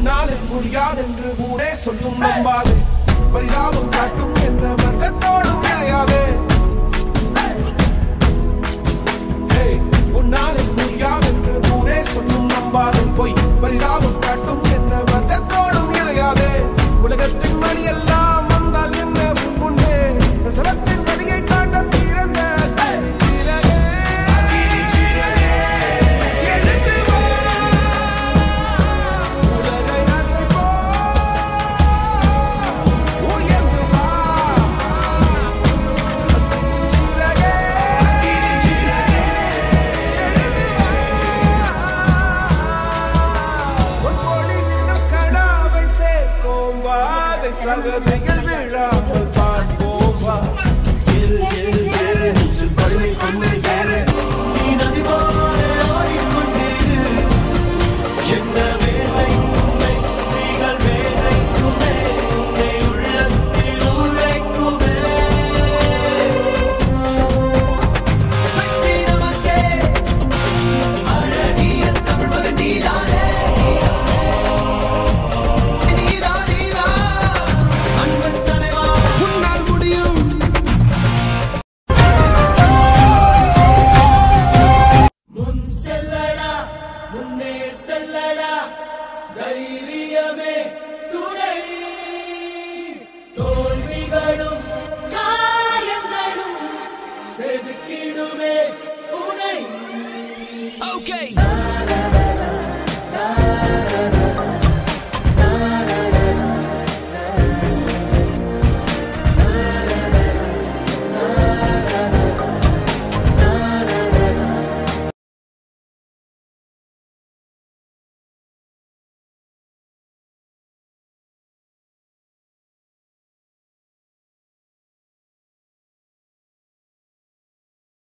உன்னாலே முடியாதென்று ஊரே சொல்லும் நம்பாது பரிதாபம் காட்டும் எந்த வர்க்கத்தோடும் இணையாதே உன்னாலே முடியாதென்று ஊரே சொல்லும் நம்பாது பொய் பரிதாபம் காட்டும் எந்த வர்க்கத்தோடும் இணையாதே உலகத்தின் வழி எல்லாம் வந்தால் என்ன உண்டே பிரசவத்தின் வழியை தாண்ட பிறந்த சகதிகள் விழாமல் பார்ப்போம் வா ஏறு ஏறு ஏறு நெஞ்சில் பருமை கொண்டு ஏறு நீ நதி போல ஓடிக்கொண்டிரு என்ன வேலை உன்னை நீகள் வேலை உன்னை உன்னை உள்ளத்தில் உரைக்குமே வெற்றி நமக்கே அழகிய தமிழ் மகன் நீதானே தைரியமே துணை தோல்விகளும் காயங்களும் செதுக்கிடுமே உனை. Okay.